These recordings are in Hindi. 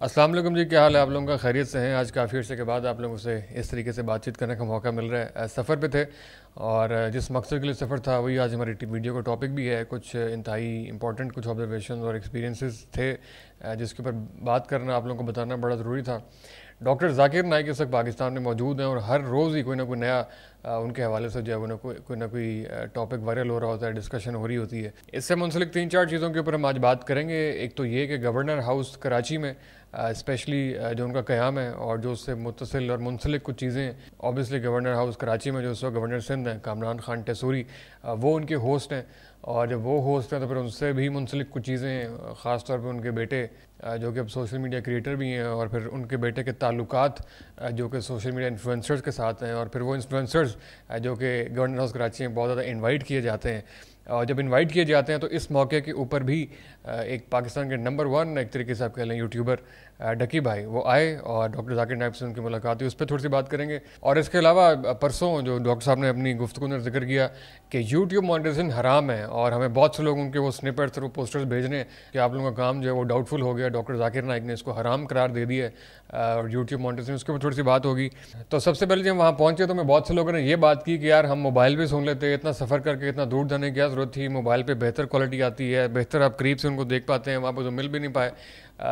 अस्सलाम वालेकुम जी, क्या हाल है आप लोगों का? खैरियत से हैं? आज काफ़ी अर्से के बाद आप लोगों से इस तरीके से बातचीत करने का मौका मिल रहा है। सफ़र पे थे और जिस मकसद के लिए सफ़र था वही आज हमारी वीडियो का टॉपिक भी है। कुछ इंतहाई इंपॉर्टेंट कुछ ऑब्जर्वेशन और एक्सपीरियंसेस थे जिसके ऊपर बात करना, आप लोगों को बताना बड़ा ज़रूरी था। डॉक्टर जाकिर नाइक इस वक्त पाकिस्तान में मौजूद हैं और हर रोज़ ही कोई ना कोई नया उनके हवाले से जो है कोई ना कोई टॉपिक वायरल हो रहा होता है, डिस्कशन हो रही होती है। इससे मुंसलिक तीन चार चीज़ों के ऊपर हम आज बात करेंगे। एक तो ये कि गवर्नर हाउस कराची में स्पेशली जो उनका क़याम है और जो उससे मुतसिल और मुंसलिक कुछ चीज़ें, ऑब्वियसली गवर्नर हाउस कराची में जो इस वक्त गवर्नर सिंध हैं कामरान खान टेसूरी, वो उनके होस्ट हैं। और जब वो होस्ट हैं तो फिर उनसे भी मुंसलिक कुछ चीज़ें, ख़ास तौर पे उनके बेटे जो कि अब सोशल मीडिया क्रिएटर भी हैं, और फिर उनके बेटे के ताल्लुकात जो कि सोशल मीडिया इन्फ्लुएंसर्स के साथ हैं, और फिर वो इन्फ्लुएंसर्स जो कि गवर्नर हाउस कराची में बहुत ज़्यादा इन्वाइट किए जाते हैं। और जब इनवाइट किए जाते हैं तो इस मौके के ऊपर भी एक पाकिस्तान के नंबर 1 एक तरीके से आप कह लें यूट्यूबर डकी भाई वो आए और डॉक्टर जाकिर नाइक से उनकी मुलाकात हुई, उस पर थोड़ी सी बात करेंगे। और इसके अलावा परसों जो डॉक्टर साहब ने अपनी गुफ्तगू में जिक्र किया कि यूट्यूब मोनेटाइजेशन हराम है, और हमें बहुत से लोग उनके वो स्निपेट्स और वो पोस्टर्स भेज रहे हैं कि आप लोगों का काम जो है वो डाउटफुल हो गया, डॉक्टर जाकिर नाइक ने इसको हराम करार दे दिया है और यूट्यूब मोनेटाइजेशन, उसके ऊपर थोड़ी सी बात होगी। तो सबसे पहले जब वहाँ पहुँचे तो मैं बहुत से लोगों ने ये बात की कि यार हम मोबाइल पर सुन लेते, इतना सफ़र करके इतना दूर जाने की क्या ज़रूरत थी, मोबाइल पर बेहतर क्वालिटी आती है, बेहतर आप करीब से उनको देख पाते हैं, वहाँ पर तो मिल भी नहीं पाए।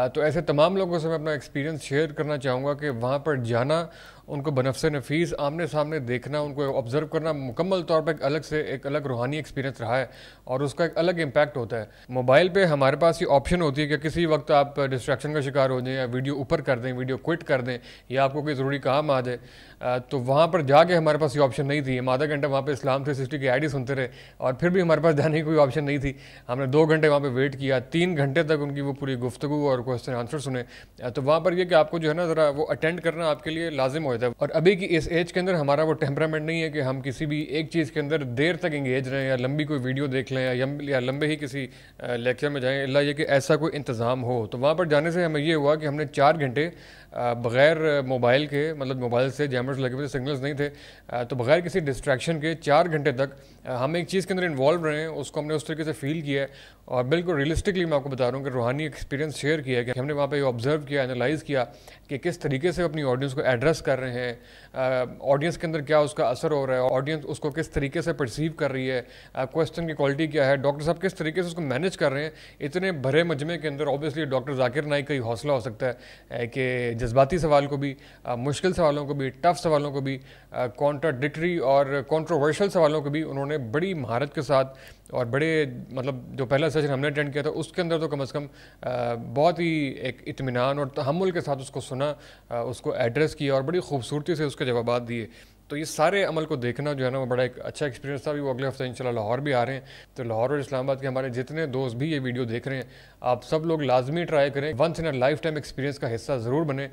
तो ऐसे तमाम लोगों से मैं अपना एक्सपीरियंस शेयर करना चाहूँगा कि वहाँ पर जाना, उनको बनफ़से नफीस आमने सामने देखना, उनको ऑब्ज़र्व करना मुकम्मल तौर पर एक अलग रूहानी एक्सपीरियंस रहा है और उसका एक अलग इम्पैक्ट होता है। मोबाइल पे हमारे पास ये ऑप्शन होती है कि किसी वक्त आप डिस्ट्रैक्शन का शिकार हो जाएं या वीडियो ऊपर कर दें, वीडियो क्विट कर दें, या आपको कोई ज़रूरी काम आ जाए। तो वहाँ पर जाके हमारे पास ये ऑप्शन नहीं थी। हम आधा घंटा वहाँ पर इस्लाम 360 की आईडी सुनते रहे और फिर भी हमारे पास जाने की कोई ऑप्शन नहीं थी। हमने 2 घंटे वहाँ पर वेट किया, 3 घंटे तक उनकी वो पूरी गुफ्तगू और क्वेश्चन आंसर सुने। तो वहाँ पर यह कि आपको जो है ना ज़रा वो अटेंड करना आपके लिए लाजिम हो जाता है। और अभी की इस एज के अंदर हमारा वो टेम्परामेंट नहीं है कि हम किसी भी एक चीज़ के अंदर देर तक इंगेज रहें या लंबी कोई वीडियो देख लें या लंबे ही किसी लेक्चर में जाएं, अल्लाह ये कि ऐसा कोई इंतज़ाम हो। तो वहाँ पर जाने से हमें ये हुआ कि हमने 4 घंटे बग़ैर मोबाइल के, मतलब मोबाइल से जैमर्स लगे हुए थे, सिग्नल्स नहीं थे, तो बग़ैर किसी डिस्ट्रैक्शन के 4 घंटे तक हम एक चीज़ के अंदर इन्वॉल्व रहे हैं, उसको हमने उस तरीके से फ़ील किया है। और बिल्कुल रियलिस्टिकली मैं आपको बता रहा हूँ कि रूहानी एक्सपीरियंस शेयर किया है कि हमने वहाँ पे ऑब्ज़र्व किया, एनालाइज़ किया कि किस तरीके से अपनी ऑडियंस को एड्रेस कर रहे हैं, ऑडियंस के अंदर क्या उसका असर हो रहा है, ऑडियंस उसको किस तरीके से परसीव कर रही है, क्वेश्चन की क्वालिटी क्या है, डॉक्टर साहब किस तरीके से उसको मैनेज कर रहे हैं। इतने भरे मजमे के अंदर ऑब्वियसली डॉक्टर जाकिर नाइक का ही हौसला हो सकता है कि जज्बाती सवाल को भी, मुश्किल सवालों को भी, टफ सवालों को भी, कॉन्ट्राडिक्टरी और कॉन्ट्रोवर्शियल सवालों को भी उन्होंने बड़ी महारत के साथ और बड़े, मतलब जो पहला सेशन हमने अटेंड किया था उसके अंदर तो कम से कम बहुत ही एक इत्मीनान और तहम्मुल के साथ उसको सुना, उसको एड्रेस किया और बड़ी खूबसूरती से उसके जवाब दिए। तो ये सारे अमल को देखना जो है ना वो बड़ा एक अच्छा एक्सपीरियंस था। अभी वो अगले हफ्ते इंशाल्लाह लाहौर भी आ रहे हैं, तो लाहौर और इस्लामाबाद के हमारे जितने दोस्त भी ये वीडियो देख रहे हैं, आप सब लोग लाजमी ट्राई करें, once in a lifetime experience का हिस्सा ज़रूर बने।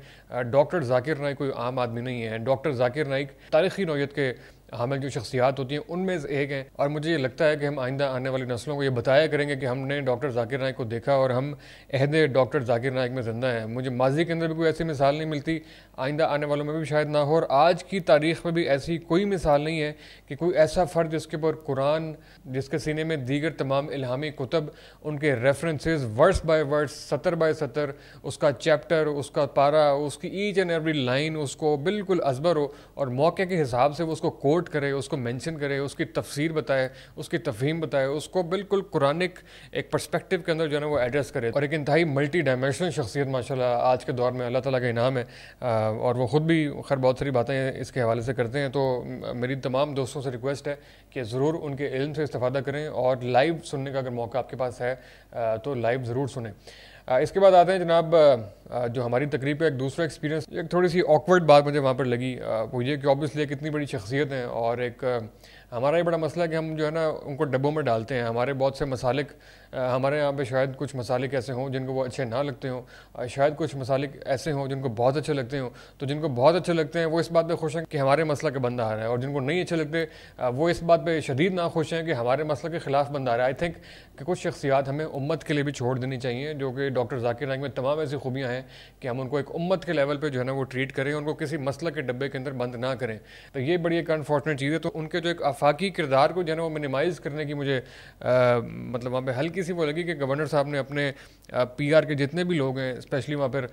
डॉक्टर जाकिर नाइक कोई आम आदमी नहीं है। डॉक्टर जाकिर नाइक तारीख़ी नौयत के हामिल जो शख्सियात होती हैं उनमें से एक हैं, और मुझे ये लगता है कि हम आइंदा आने वाली नस्लों को ये बताया करेंगे कि हमने डॉक्टर जाकिर नाइक को देखा और हम अहदे डॉक्टर जाकिर नाइक में ज़िंदा हैं। मुझे माजी के अंदर भी कोई ऐसी मिसाल नहीं मिलती, आइंदा आने वालों में भी शायद ना हो, और आज की तारीख़ में भी ऐसी कोई मिसाल नहीं है कि कोई ऐसा फ़र्द जिसके ऊपर कुरान, जिसके सीने में दीगर तमाम इल्हामी कुतब, उनके रेफरेंसेस वर्स बाय वर्स, सतर बाय सतर, उसका चैप्टर, उसका पारा, उसकी ईच एंड एवरी लाइन उसको बिल्कुल अजबर हो और मौके के हिसाब से वो उसको कोट करे, उसको मेंशन करे, उसकी तफसीर बताए, उसकी तफहीम बताए, उसको बिल्कुल कुरानिक एक पर्सपेक्टिव के अंदर जो है ना वो एड्रेस करे। और एक इंतहाई मल्टी डायमेंशनल शख्सियत माशाल्लाह आज के दौर में अल्लाह ताला का इनाम है। और वो ख़ुद भी खैर बहुत सारी बातें इसके हवाले से करते हैं। तो मेरी तमाम दोस्तों से रिक्वेस्ट है कि ज़रूर उनके इल्म से इस्तेफ़ादा करें और लाइव सुनने का अगर मौका आपके पास है तो लाइव ज़रूर सुनें। इसके बाद आते हैं जनाब जो हमारी तकरीब का एक दूसरा एक्सपीरियंस। एक थोड़ी सी ऑकवर्ड बात मुझे वहाँ पर लगी, वो ये कि ऑब्वियसली एक इतनी बड़ी शख्सियत है और एक हमारा ये बड़ा मसला है कि हम जो है ना उनको डब्बों में डालते हैं। हमारे बहुत से मसालिक, हमारे यहाँ पे शायद कुछ मसालिक ऐसे हों जिनको वो अच्छे ना लगते हों, शायद कुछ मसालिक ऐसे हों जिनको बहुत अच्छे लगते हों। तो जिनको बहुत अच्छे लगते हैं वो इस बात पे खुश हैं कि हमारे मसला के बंदा आ रहा है, और जिनको नहीं अच्छे लगते वो इस बात पे शदीद ना खुश हैं कि हमारे मसला के ख़िलाफ़ बंदा आ रहा है। आई थिंक कि कुछ शख्सियात हमें उम्मत के लिए भी छोड़ देनी चाहिए, जो कि डॉक्टर जाकिर नाइक में तमाम ऐसी खूबियाँ हैं है कि हम उनको एक उम्मत के लेवल पे जो है ना वो ट्रीट करें, उनको किसी मसला के डब्बे के अंदर बंद ना करें। तो ये बड़ी एक अनफॉर्चुनेट चीज़ है। तो उनके जो एक आफाकी किरदार को जो है ना वो मिनिमाइज़ करने की मुझे मतलब वहाँ पे हल्की सी वो लगी कि गवर्नर साहब ने अपने PR के जितने भी लोग हैं, स्पेशली वहाँ पर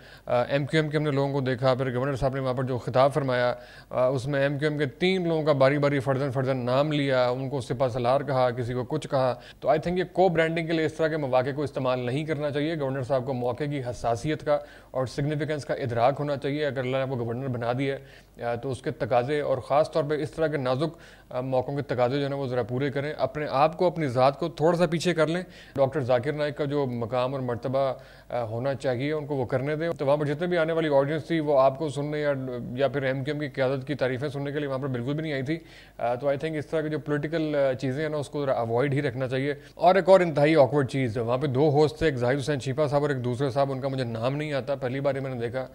MQM के हमने लोगों को देखा, फिर गवर्नर साहब ने वहाँ पर जो खिताब फरमाया उसमें MQM के 3 लोगों का बारी बारी फर्जन नाम लिया, उनको सिपा सलार कहा, किसी को कुछ कहा। तो आई थिंक ये को ब्रांडिंग के लिए इस तरह के मौके को इस्तेमाल नहीं करना चाहिए। गवर्नर साहब को मौके की हसासियत का और सिग्निफिकेंस का इदराक होना चाहिए। अगर अल्लाह ने वो गवर्नर बना दिया तो उसके तकाजे और ख़ास तौर पे इस तरह के नाजुक मौक़ों के तकाजे जो है ना वो ज़रा पूरे करें। अपने आप को, अपनी ज़ात को थोड़ा सा पीछे कर लें। डॉक्टर जाकिर नाइक का जो मकाम और मर्तबा होना चाहिए उनको वो करने दें। तो वहाँ पर जितने भी आने वाली ऑडियंस थी वो आपको सुनने या फिर MQM की क़यादत की तारीफ़ें सुनने के लिए वहाँ पर बिल्कुल भी नहीं आई थी। तो आई थिंक इस तरह की जो पॉलिटिकल चीज़ें हैं ना उसको ज़रा अवॉइड ही रखना चाहिए। और एक और इंतहाई ऑकवर्ड चीज़, वहाँ पे 2 होस्ट थे, एक जाहिद हुसैन चीपा साहब और एक दूसरे साहब, उनका मुझे नाम नहीं आता, पहली बार मैंने देखा।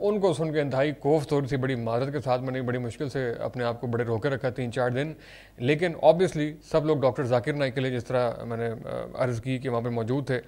उनको सुन के इंतहाई कोफ्त हो रही थी, बड़ी मादत के साथ मैंने बड़ी मुश्किल से अपने आप को बड़े रोके रखा 3-4 दिन। लेकिन ऑब्वियसली सब लोग डॉक्टर जाकिर नाइक के लिए, जिस तरह मैंने अर्ज़ की कि वहाँ पे मौजूद थे,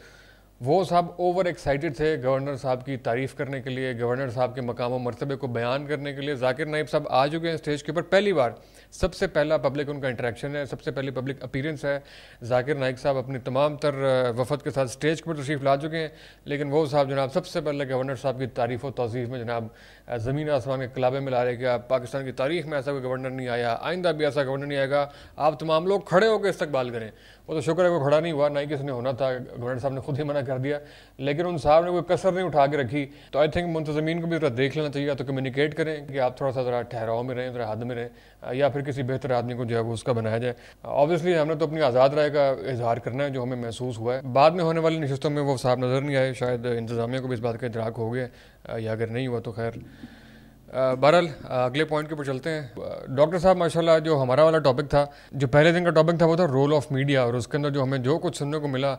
वो साहब ओवर एक्साइटेड थे गवर्नर साहब की तारीफ़ करने के लिए, गवर्नर साहब के मकाम और मर्तबे को बयान करने के लिए। जाकिर नाइक साहब आ चुके हैं स्टेज के ऊपर, पहली बार, सबसे पहला पब्लिक उनका इंटरेक्शन है, सबसे पहली पब्लिक अपीयरेंस है। जाकिर नाइक साहब अपनी तमाम तर वफद के साथ स्टेज पर तशरीफ़ ला चुके हैं, लेकिन वो साहब जनाब सबसे पहले गवर्नर साहब की तारीफ़ और तौसीफ़ में जनाब ज़मीन आसमान के कलाबे में ला रहे कि आप पाकिस्तान की तारीख़ में ऐसा कोई गवर्नर नहीं आया, आइंदा भी ऐसा गवर्नर नहीं आएगा, आप तमाम लोग खड़े होकर इस्तकबाल करें। वो तो शुक्र है वो खड़ा नहीं हुआ, ना ही किसी ने होना था, गवर्नर साहब ने खुद ही मना कर दिया, लेकिन उन साहब ने कोई कसर नहीं उठा के रखी। तो आई थिंक मुंतज़मीन को भी ज़रा देख लेना चाहिए, या तो कम्युनिकेट करें कि आप थोड़ा सा ज़रा ठहराव में रहें, ज़रा हद में रहें, या फिर किसी बेहतर आदमी को जो है वो उसका बनाया जाए। ऑब्वियसली हमने तो अपनी आज़ाद राय का इजहार करना है जो हमें महसूस हुआ है। बाद में होने वाली नशस्तों में वो साहब नज़र नहीं आए, शायद इंतज़ामिया को भी इस बात का इदराक हो गया, या अगर नहीं हुआ तो खैर। बहरहाल अगले पॉइंट के ऊपर चलते हैं। डॉक्टर साहब माशाल्लाह, जो हमारा वाला टॉपिक था, जो पहले दिन का टॉपिक था वो था रोल ऑफ मीडिया, और उसके अंदर जो हमें जो कुछ सुनने को मिला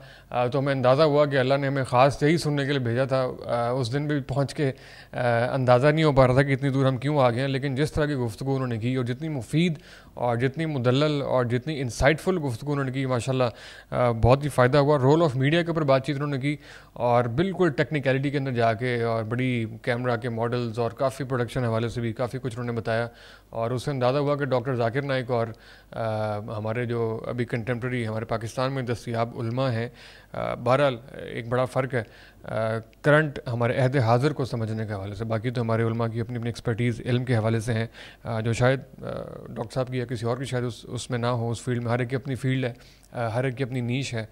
तो हमें अंदाज़ा हुआ कि अल्लाह ने हमें ख़ास यही सुनने के लिए भेजा था। उस दिन भी पहुँच के अंदाज़ा नहीं हो पा रहा था कि इतनी दूर हम क्यों आ गए हैं, लेकिन जिस तरह की गुफ्तगू उन्होंने की और जितनी मुफीद और जितनी मुदल्लल और जितनी इंसाइटफुल गुफ्तगू उन्होंने की, माशाल्लाह बहुत ही फ़ायदा हुआ। रोल ऑफ मीडिया के ऊपर बातचीत उन्होंने की और बिल्कुल टेक्निकलिटी के अंदर जाके, और बड़ी कैमरा के मॉडल्स और काफ़ी प्रोडक्शन हवाले से भी काफ़ी कुछ उन्होंने बताया, और उससे अंदाज़ा हुआ कि डॉक्टर जाकिर नाइक और हमारे जो अभी कंटेम्प्रेरी हमारे पाकिस्तान में दस्तयाब उलमा हैं, बहरहाल एक बड़ा फ़र्क है करंट हमारे अहद हाज़िर को समझने के हवाले से। बाकी तो हमारे उलमा की अपनी अपनी एक्सपर्टीज़ इल्म के हवाले से हैं, जो शायद डॉक्टर साहब की या किसी और की शायद उसमें ना हो, उस फील्ड में। हर एक की अपनी फील्ड है, हर एक की अपनी नीश है।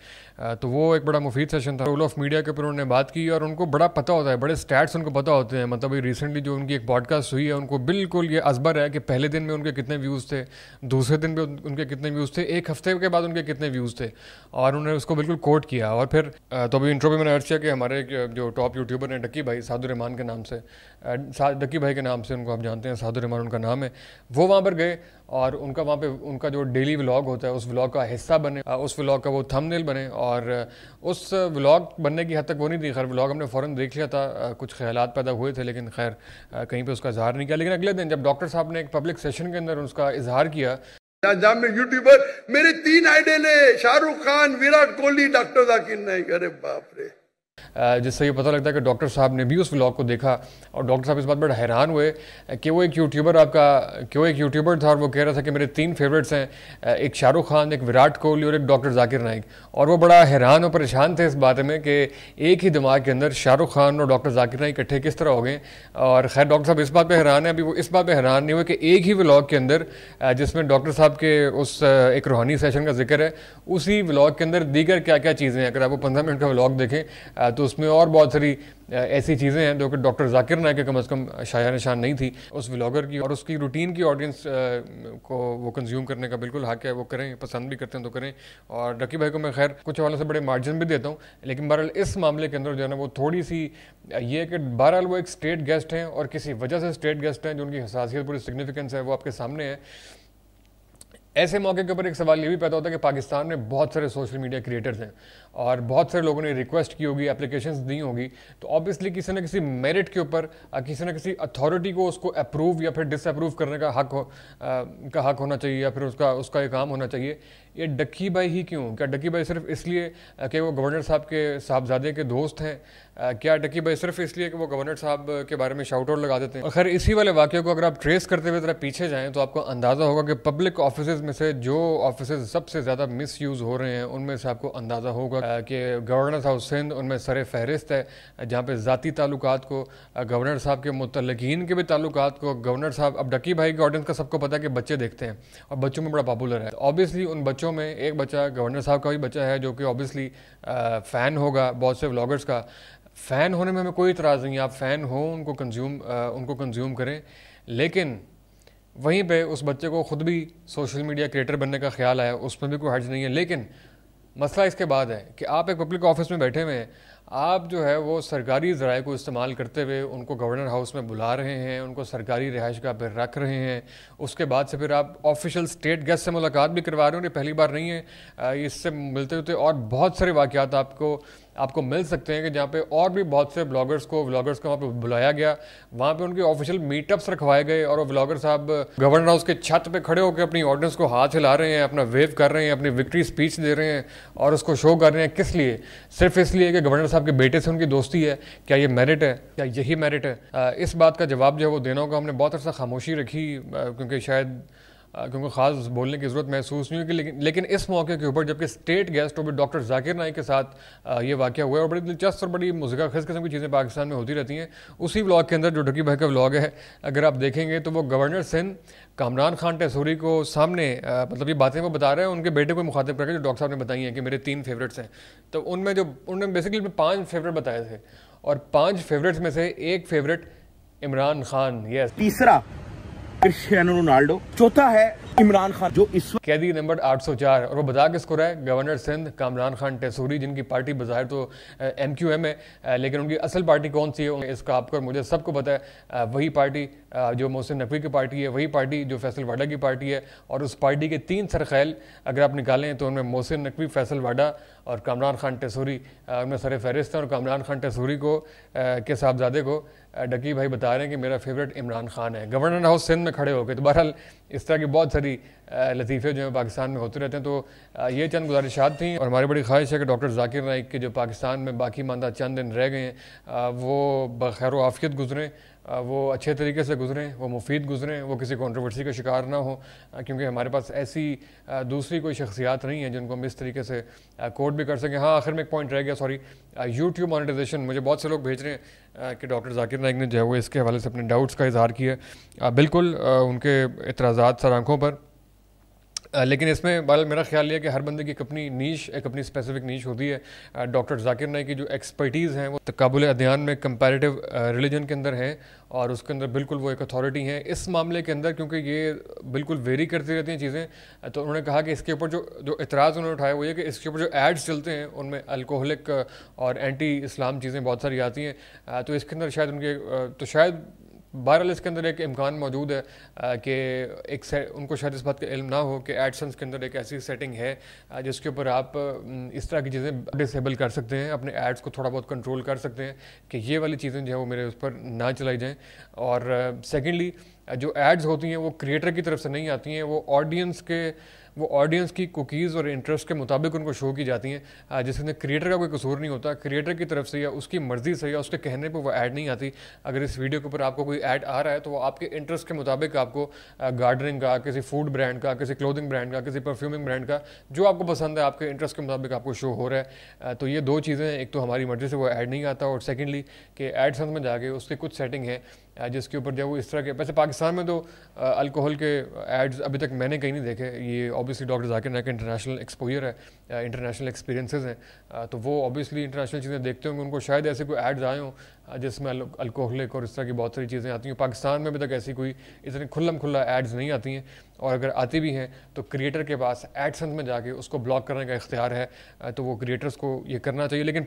तो वो एक बड़ा मुफीद सेशन था। रोल ऑफ मीडिया के ऊपर उन्होंने बात की, और उनको बड़ा पता होता है, बड़े स्टैट्स उनको पता होते हैं। मतलब अभी रिसेंटली जो उनकी एक पॉडकास्ट हुई है, उनको बिल्कुल ये अजबर है कि पहले दिन में उनके कितने व्यूज़ थे, दूसरे दिन में उनके कितने व्यूज़ थे, एक हफ्ते के बाद उनके कितने व्यूज़ थे, और उन्होंने उसको बिल्कुल कोट किया। और फिर तो अभी इंट्रो में मैंने अर्ज किया कि हमारे जो टॉप यूट्यूबर हैं डक्की भाई, सादुर रहमान के नाम से, डक्की भाई के नाम से उनको आप जानते हैं, सादुर रहमान उनका नाम है। वो वहाँ पर गए और उनका वहाँ पे उनका जो डेली व्लॉग होता है उस व्लॉग का हिस्सा बने, उस व्लॉग का वो थंबनेल बने, और उस व्लॉग बनने की हद तक वो नहीं थी। खैर व्लॉग हमने फ़ौरन देख लिया था, कुछ ख्यालात पैदा हुए थे, लेकिन खैर कहीं पे उसका इजहार नहीं किया। लेकिन अगले दिन जब डॉक्टर साहब ने एक पब्लिक सेशन के अंदर उसका इजहार किया, में यूट्यूबर मेरे 3 आइडल है, शाहरुख खान, विराट कोहली, डॉक्टर जाकिर नाइक। अरे बाप रे, जिससे ये पता लगता है कि डॉक्टर साहब ने भी उस व्लॉग को देखा, और डॉक्टर साहब इस बात पर हैरान हुए कि वो एक यूट्यूबर था, और वो कह रहा था कि मेरे 3 फेवरेट्स हैं, एक शाहरुख खान, एक विराट कोहली और एक डॉक्टर जाकिर नाइक। और वो बड़ा हैरान और परेशान थे इस बात में कि एक ही दिमाग के अंदर शाहरुख खान और डॉक्टर जाकिर नाइक इकट्ठे किस तरह हो गए। और खैर डॉक्टर साहब इस बात पर हैरान है। अभी वो इस बात पर हैरान नहीं हुए कि एक ही व्लॉग के अंदर, जिसमें डॉक्टर साहब के उस एक रूहानी सेशन का जिक्र है, उसी व्लॉग के अंदर दीगर क्या क्या चीज़ें हैं। अगर आप वो 15 मिनट का व्लॉग देखें तो उसमें और बहुत सारी ऐसी चीज़ें हैं जो कि डॉक्टर जाकिर नाइक के कम अज़ कम शाया निशान नहीं थी। उस व्लॉगर की और उसकी रूटीन की ऑडियंस को वो कंज्यूम करने का बिल्कुल हक है, वो करें, पसंद भी करते हैं तो करें। और डक्की भाई को मैं खैर कुछ हवालों से बड़े मार्जिन भी देता हूँ, लेकिन बहरहाल इस मामले के अंदर जो है ना वो थोड़ी सी ये कि बहरहाल वो एक स्टेट गेस्ट हैं, और किसी वजह से स्टेट गेस्ट हैं, जो उनकी हसासियत पूरी सिग्निफिकेंस है वो आपके सामने है। ऐसे मौके के ऊपर एक सवाल ये भी पैदा होता है कि पाकिस्तान में बहुत सारे सोशल मीडिया क्रिएटर्स हैं, और बहुत सारे लोगों ने रिक्वेस्ट की होगी, एप्लीकेशंस दी होगी, तो ऑब्वियसली किसी न किसी मेरिट के ऊपर किसी न किसी अथॉरिटी को उसको अप्रूव या फिर डिसअप्रूव करने का हक होना चाहिए, या फिर उसका ये काम होना चाहिए। ये डक्की भाई ही क्यों? क्या डक्की भाई सिर्फ इसलिए कि वो गवर्नर साहब के साहबजादे के दोस्त हैं? क्या डक्की भाई सिर्फ इसलिए कि वो गवर्नर साहब के बारे में शाउट आउट लगा देते हैं? खैर, इसी वाले वाक्य को अगर आप ट्रेस करते हुए ज़रा पीछे जाएं तो आपको अंदाज़ा होगा कि पब्लिक ऑफिस में से जो ऑफिस सबसे ज़्यादा मिस यूज़ हो रहे हैं उनमें से आपको अंदाज़ा होगा कि गवर्नर हाउस सिंध उनमें सर फहरिस्त है, जहाँ पे ज़ाती ताल्लुकात को, गवर्नर साहब के मुतल्लिकीन के भी ताल्लुकात को गवर्नर साहब, अब डक्की भाई के ऑडियंस का सबको पता है कि बच्चे देखते हैं और बच्चों में बड़ा पॉपुलर है। ऑब्वियसली उन बच्चों में एक बच्चा गवर्नर साहब का भी बच्चा है जो कि ऑब्वियसली फ़ैन होगा बहुत से व्लॉगर्स का। फ़ैन होने में हमें कोई इतराज़ नहीं है, आप फ़ैन हो उनको कंज्यूम करें, लेकिन वहीं पे उस बच्चे को खुद भी सोशल मीडिया क्रिएटर बनने का ख्याल आया, उसमें भी कोई हर्ज नहीं है। लेकिन मसला इसके बाद है कि आप एक पब्लिक ऑफिस में बैठे हुए हैं, आप जो है वो सरकारी ज़राए को इस्तेमाल करते हुए उनको गवर्नर हाउस में बुला रहे हैं, उनको सरकारी रिहाइशगाह पर रख रहे हैं, उसके बाद से फिर आप ऑफिशियल स्टेट गेस्ट से मुलाकात भी करवा रहे हो। ये पहली बार नहीं है, इससे मिलते होते और बहुत सारे वाक़यात आपको मिल सकते हैं कि जहाँ पे और भी बहुत से व्लॉगर्स को वहाँ पे बुलाया गया, वहाँ पे उनके ऑफिशियल मीटअप्स रखवाए गए और वो व्लॉगर साहब गवर्नर हाउस के छत पे खड़े होकर अपनी ऑडियंस को हाथ हिला रहे हैं, अपना वेव कर रहे हैं, अपनी विक्ट्री स्पीच दे रहे हैं और उसको शो कर रहे हैं। किस लिए? सिर्फ इसलिए कि गवर्नर साहब के बेटे से उनकी दोस्ती है। क्या ये मेरिट है? क्या यही मेरिट है? इस बात का जवाब जो है वो देना होगा। हमने बहुत अर्सा खामोशी रखी क्योंकि शायद क्योंकि ख़ास बोलने की ज़रूरत महसूस नहीं हुई, लेकिन इस मौके के ऊपर जबकि स्टेट गेस्ट और डॉक्टर जाकिर नाइक के साथ ये वाक़या हुआ है और बड़ी दिलचस्प और बड़ी मुज़िका ख़ेज़ किस्म की चीज़ें पाकिस्तान में होती रहती हैं। उसी व्लॉग के अंदर जो डक्की भाई का व्लॉग है, अगर आप देखेंगे तो वो गवर्नर सिंध कामरान खान टेसूरी को सामने मतलब ये बातें वो बता रहे हैं उनके बेटे को मुखातिब करके, जो डॉक्टर साहब ने बताई हैं कि मेरे 3 फेवरेट्स हैं। तो उन्होंने बेसिकली 5 फेवरेट बताए थे और 5 फेवरेट्स में से एक फेवरेट इमरान खान, यस, तीसरा क्रिस्टियानो रोनाल्डो, चौथा है इमरान खान जो इस कैदी नंबर 804। और वो बता किसको रहा है? गवर्नर सिंध कामरान खान टेसूरी, जिनकी पार्टी बाहर तो MQM है, लेकिन उनकी असल पार्टी कौन सी है इसका आपको और मुझे सबको पता है। वही पार्टी जो मोहसिन नकवी की पार्टी है, वही पार्टी जो फैसल वाडा की पार्टी है। और उस पार्टी के 3 सरखैल अगर आप निकालें तो उनमें मोहसिन नकवी, फैसल वाडा और कामरान खान टेसूरी उनमें सर फहरिस्त हैं। और कामरान खान टेसूरी को के साहबजादे को डक्की भाई बता रहे हैं कि मेरा फेवरेट इमरान खान है, गवर्नर हाउस सिंध में खड़े होकर। तो बहरहाल इस तरह की बहुत सारी लतीफ़े जो है पाकिस्तान में होते रहते हैं। तो ये चंद गुजारिशात थी और हमारी बड़ी ख्वाहिश है कि डॉक्टर जाकिर नाइक के जो पाकिस्तान में बाकी मानदा चंद दिन रह गए हैं वो बखैर आफियत गुजरें, वो अच्छे तरीके से गुजरें, वो मुफीद गुजरें, वो किसी कंट्रोवर्सी का शिकार ना हो, क्योंकि हमारे पास ऐसी दूसरी कोई शख्सियात नहीं है जिनको हम इस तरीके से कोट भी कर सकें। हाँ, आखिर में एक पॉइंट रह गया, सॉरी, यूट्यूब मोनेटाइजेशन। मुझे बहुत से लोग भेज रहे हैं कि डॉक्टर जाकिर नाइक ने जो है वो इसके हवाले से अपने डाउट्स का इजहार किया। बिल्कुल उनके इतराज़ात सर आंखों पर, लेकिन इसमें मेरा ख्याल है कि हर बंदे की एक अपनी नीश, एक अपनी स्पेसिफिक नीश होती है। डॉक्टर जाकिर नाइक की जो एक्सपर्टीज़ हैं वो तकाबुल अदयान में कंपैरेटिव रिलीजन के अंदर है और उसके अंदर बिल्कुल वो एक अथॉरिटी हैं इस मामले के अंदर, क्योंकि ये बिल्कुल वेरी करती रहती हैं चीज़ें। तो उन्होंने कहा कि इसके ऊपर जो इतराज़ उन्होंने उठाया वो ये कि इसके ऊपर जो एड्स चलते हैं उनमें अल्कोहलिक और एंटी इस्लाम चीज़ें बहुत सारी आती हैं। तो इसके अंदर शायद तो शायद बहरहाल इसके अंदर एक इम्कान मौजूद है कि उनको शायद इस बात का इल्म ना हो कि एडसेंस के अंदर एक ऐसी सेटिंग है जिसके ऊपर आप इस तरह की चीज़ें डिसेबल कर सकते हैं, अपने एड्स को थोड़ा बहुत कंट्रोल कर सकते हैं कि ये वाली चीज़ें जो है वो मेरे उस पर ना चलाई जाएँ। और सेकेंडली जो एड्स होती हैं वो क्रिएटर की तरफ से नहीं आती हैं, वो ऑडियंस की कुकीज़ और इंटरेस्ट के मुताबिक उनको शो की जाती हैं, जिसमें क्रिएटर का कोई कसूर नहीं होता। क्रिएटर की तरफ से या उसकी मर्ज़ी से या उसके कहने पे वो ऐड नहीं आती। अगर इस वीडियो के ऊपर आपको कोई ऐड आ रहा है तो वो आपके इंटरेस्ट के मुताबिक आपको गार्डनिंग का, किसी फूड ब्रांड का, किसी क्लोथिंग ब्रांड का, किसी परफ्यूमिंग ब्रांड का, जो आपको पसंद है आपके इंटरेस्ट के मुताबिक आपको शो हो रहा है। तो ये 2 चीज़ें, एक तो हमारी मर्ज़ी से वो ऐड नहीं आता और सेकेंडली कि एडसेंस में जाके उसकी कुछ सेटिंग है जिसके ऊपर जो वो इस तरह के, वैसे पाकिस्तान में तो अल्कोहल के एड्स अभी तक मैंने कहीं नहीं देखे। ये obviously doctor Zakir Naik international exposure है, इंटरनेशनल एक्सपीरियंसेस हैं, तो वो ऑब्वियसली इंटरनेशनल चीज़ें देखते होंगे, उनको शायद ऐसे कोई एड्स आए हों जिसमें अल्कोहलिक और इस तरह की बहुत सारी चीज़ें आती हैं। पाकिस्तान में अभी तक ऐसी कोई इतनी खुल्ला एड्स नहीं आती हैं और अगर आती भी हैं तो क्रिएटर के पास एडसेंस में जाके उसको ब्लॉक करने का इख्तियार है, तो वो क्रिएटर्स को ये करना चाहिए। लेकिन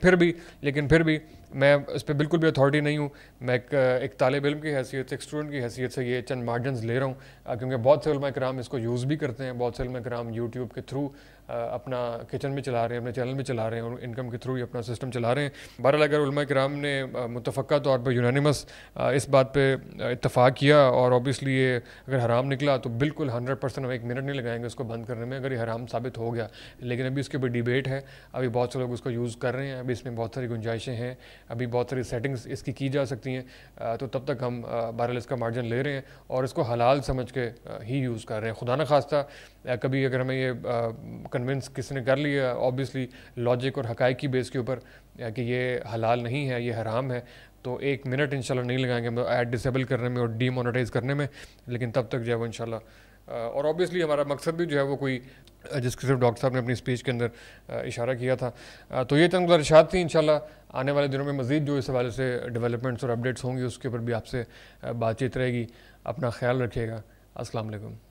फिर भी मैं इस पर बिल्कुल भी अथॉरिटी नहीं हूँ। मैं एक तालिब इल्म की हैसियत से, एक स्टूडेंट की हैसियत से ये चंद मार्जिन्स ले रहा हूँ, क्योंकि बहुत से उलमा कराम इसको यूज़ भी करते हैं, बहुत से उलमा कराम यूट्यूब के थ्रू अपना किचन भी चला रहे हैं, अपने चैनल भी चला रहे हैं और इनकम के थ्रू ही अपना सिस्टम चला रहे हैं। बहरहाल अगर उलमा किराम ने मुतफ़क्का तौर पर यूनानिमस इस बात पे इत्तफ़ाक़ किया और ऑब्वियसली ये अगर हराम निकला तो बिल्कुल 100% हम 1 मिनट नहीं लगाएंगे उसको बंद करने में अगर ये हराम साबित हो गया। लेकिन अभी इसके ऊपर डिबेट है, अभी बहुत से लोग उसको यूज़ कर रहे हैं, अभी इसमें बहुत सारी गुंजाइशें हैं, अभी बहुत सारी सेटिंग्स इसकी की जा सकती हैं। तो तब तक हम बहरहाल इसका मार्जिन ले रहे हैं और इसको हलाल समझ के ही यूज़ कर रहे हैं। खुदा न खास्ता कभी अगर हमें ये कन्विंस किसी ने कर लिया ऑब्वियसली लॉजिक और हक़ाइक़ की बेस के ऊपर कि ये हलाल नहीं है, ये हराम है, तो 1 मिनट इंशाल्लाह नहीं लगाएंगे हम ऐड डिसेबल करने में और डीमोनेटाइज़ करने में। लेकिन तब तक जो है वो इंशाल्लाह और ऑब्वियसली हमारा मकसद भी जो है वो कोई जिसकी सिर्फ डॉक्टर साहब ने अपनी स्पीच के अंदर इशारा किया था। तो ये चंद गुज़ारिशात थी। इंशाल्लाह आने वाले दिनों में मज़ीद जो इस हवाले से डेवलपमेंट्स और अपडेट्स होंगी उसके ऊपर भी आपसे बातचीत रहेगी। अपना ख्याल रखिएगा। अस्सलाम वालेकुम।